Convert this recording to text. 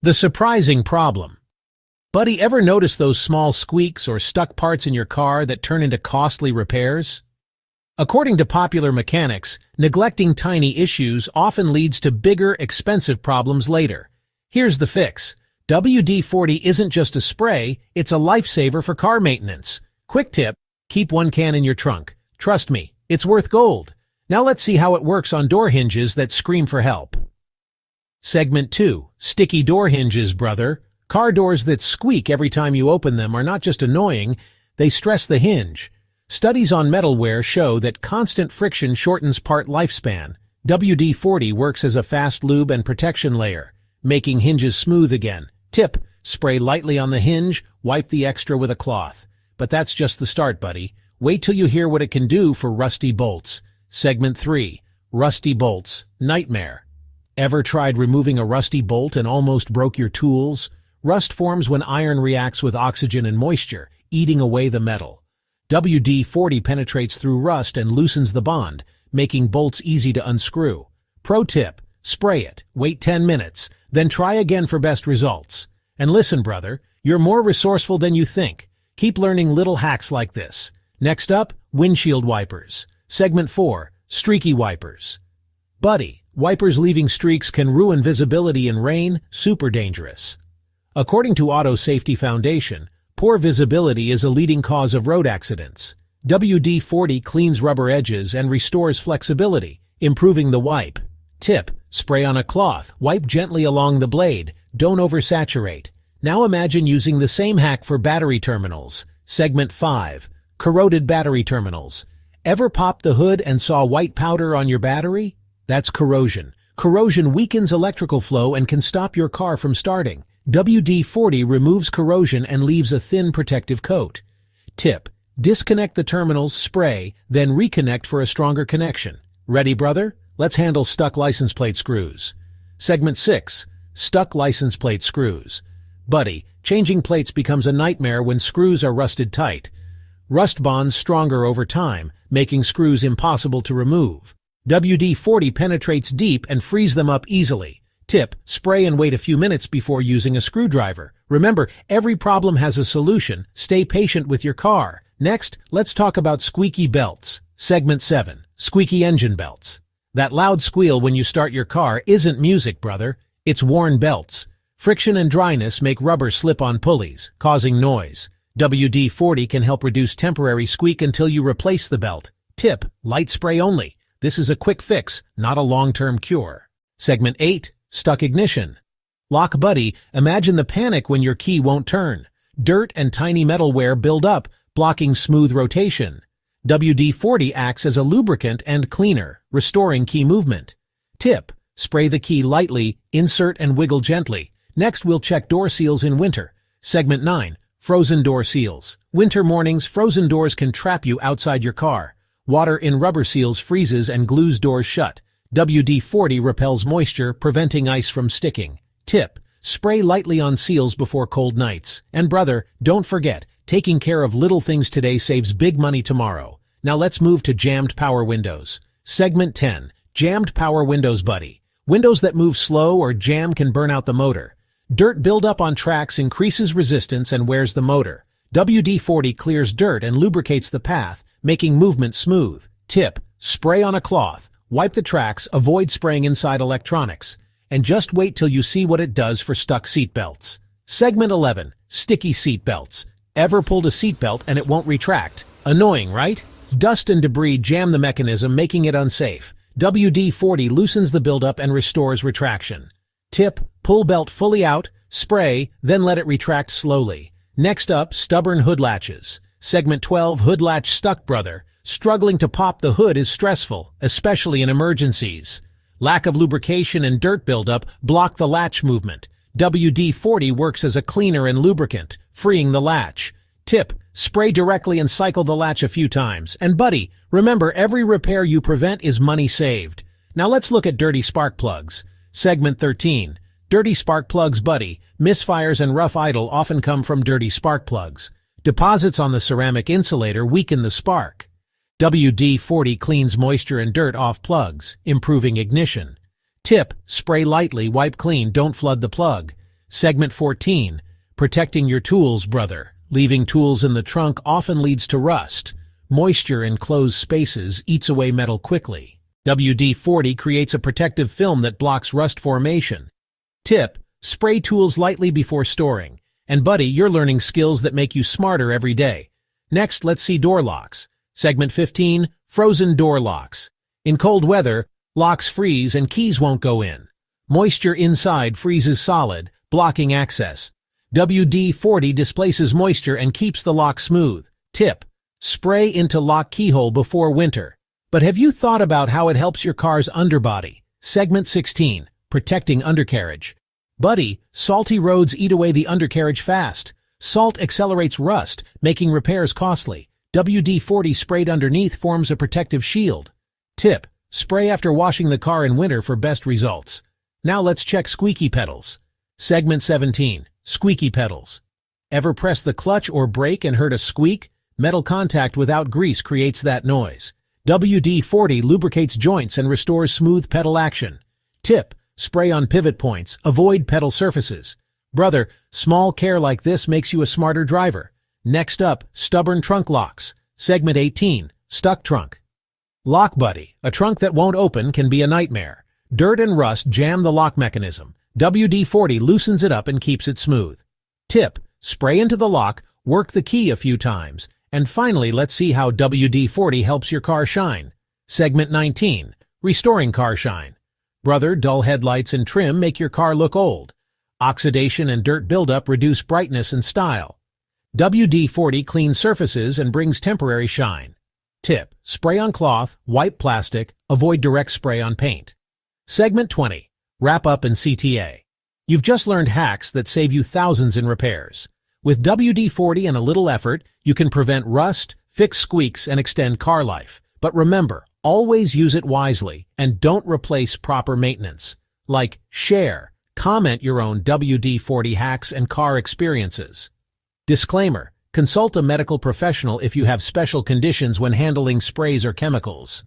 The surprising problem. Buddy, ever notice those small squeaks or stuck parts in your car that turn into costly repairs? According to popular mechanics, neglecting tiny issues often leads to bigger, expensive problems later. Here's the fix. WD-40 isn't just a spray, it's a lifesaver for car maintenance. Quick tip, keep one can in your trunk. Trust me, it's worth gold. Now let's see how it works on door hinges that scream for help. Segment 2. Sticky door hinges, brother. Car doors that squeak every time you open them are not just annoying, they stress the hinge. Studies on metalware show that constant friction shortens part lifespan. WD-40 works as a fast lube and protection layer, making hinges smooth again. Tip, spray lightly on the hinge, wipe the extra with a cloth. But that's just the start, buddy. Wait till you hear what it can do for rusty bolts. Segment 3. Rusty bolts. Nightmare. Ever tried removing a rusty bolt and almost broke your tools? Rust forms when iron reacts with oxygen and moisture, eating away the metal. WD-40 penetrates through rust and loosens the bond, making bolts easy to unscrew. Pro tip, spray it, wait 10 minutes, then try again for best results. And listen, brother, you're more resourceful than you think. Keep learning little hacks like this. Next up, windshield wipers. Segment 4, streaky wipers. Buddy, wipers leaving streaks can ruin visibility in rain, super dangerous. According to Auto Safety Foundation, poor visibility is a leading cause of road accidents. WD-40 cleans rubber edges and restores flexibility, improving the wipe. Tip, spray on a cloth, wipe gently along the blade, don't oversaturate. Now imagine using the same hack for battery terminals. Segment 5, corroded battery terminals. Ever popped the hood and saw white powder on your battery? That's corrosion. Corrosion weakens electrical flow and can stop your car from starting. WD-40 removes corrosion and leaves a thin protective coat. Tip, disconnect the terminals, spray, then reconnect for a stronger connection. Ready, brother? Let's handle stuck license plate screws. Segment 6. Stuck license plate screws. Buddy, changing plates becomes a nightmare when screws are rusted tight. Rust bonds stronger over time, making screws impossible to remove. WD-40 penetrates deep and frees them up easily. Tip, spray and wait a few minutes before using a screwdriver. Remember, every problem has a solution. Stay patient with your car. Next, let's talk about squeaky belts. Segment 7. Squeaky engine belts. That loud squeal when you start your car isn't music, brother. It's worn belts. Friction and dryness make rubber slip on pulleys, causing noise. WD-40 can help reduce temporary squeak until you replace the belt. Tip, light spray only. This is a quick fix, not a long-term cure. Segment 8. Stuck ignition. Lock buddy, imagine the panic when your key won't turn. Dirt and tiny metalware build up, blocking smooth rotation. WD-40 acts as a lubricant and cleaner, restoring key movement. Tip, spray the key lightly, insert and wiggle gently. Next, we'll check door seals in winter. Segment 9. Frozen door seals. Winter mornings, frozen doors can trap you outside your car. Water in rubber seals freezes and glues doors shut. WD-40 repels moisture, preventing ice from sticking. Tip, spray lightly on seals before cold nights. And brother, don't forget, taking care of little things today saves big money tomorrow. Now let's move to jammed power windows. Segment 10. Jammed power windows, buddy. Windows that move slow or jam can burn out the motor. Dirt buildup on tracks increases resistance and wears the motor. WD-40 clears dirt and lubricates the path, making movement smooth. Tip, spray on a cloth. Wipe the tracks, avoid spraying inside electronics, and just wait till you see what it does for stuck seat belts. Segment 11. Sticky seat belts. Ever pulled a seat belt and it won't retract? Annoying, right? Dust and debris jam the mechanism, making it unsafe. WD-40 loosens the buildup and restores retraction. Tip, pull belt fully out, spray, then let it retract slowly. Next up, stubborn hood latches. Segment 12. Hood latch stuck, brother. Struggling to pop the hood is stressful, especially in emergencies. Lack of lubrication and dirt buildup block the latch movement. WD-40 works as a cleaner and lubricant, freeing the latch. Tip, spray directly and cycle the latch a few times. And buddy, remember, every repair you prevent is money saved. Now let's look at dirty spark plugs. Segment 13. Dirty spark plugs, buddy. Misfires and rough idle often come from dirty spark plugs. Deposits on the ceramic insulator weaken the spark. WD-40 cleans moisture and dirt off plugs, improving ignition. Tip, spray lightly, wipe clean, don't flood the plug. Segment 14. Protecting your tools, brother. Leaving tools in the trunk often leads to rust. Moisture in closed spaces eats away metal quickly. WD-40 creates a protective film that blocks rust formation. Tip: spray tools lightly before storing. And buddy, you're learning skills that make you smarter every day. Next, let's see door locks. Segment 15. Frozen door locks. In cold weather, locks freeze and keys won't go in. Moisture inside freezes solid, blocking access. WD-40 displaces moisture and keeps the lock smooth. Tip: spray into lock keyhole before winter. But have you thought about how it helps your car's underbody? Segment 16. Protecting undercarriage. Buddy, salty roads eat away the undercarriage fast. Salt accelerates rust, making repairs costly. WD-40 sprayed underneath forms a protective shield. Tip: spray after washing the car in winter for best results. Now let's check squeaky pedals. Segment 17. Squeaky pedals. Ever press the clutch or brake and heard a squeak? Metal contact without grease creates that noise. WD-40 lubricates joints and restores smooth pedal action. Tip: spray on pivot points, avoid pedal surfaces. Brother, small care like this makes you a smarter driver. Next up, stubborn trunk locks. Segment 18. Stuck trunk. Lock buddy. A trunk that won't open can be a nightmare. Dirt and rust jam the lock mechanism. WD-40 loosens it up and keeps it smooth. Tip: spray into the lock, work the key a few times, and finally let's see how WD-40 helps your car shine. Segment 19. Restoring car shine. Brother, dull headlights and trim make your car look old. Oxidation and dirt buildup reduce brightness and style. WD-40 cleans surfaces and brings temporary shine. Tip: spray on cloth, wipe plastic, avoid direct spray on paint. Segment 20. Wrap up and CTA. You've just learned hacks that save you thousands in repairs. With WD-40 and a little effort, you can prevent rust, fix squeaks, and extend car life. But remember, always use it wisely and don't replace proper maintenance. Like, share, comment your own WD-40 hacks and car experiences. Disclaimer: consult a medical professional if you have special conditions when handling sprays or chemicals.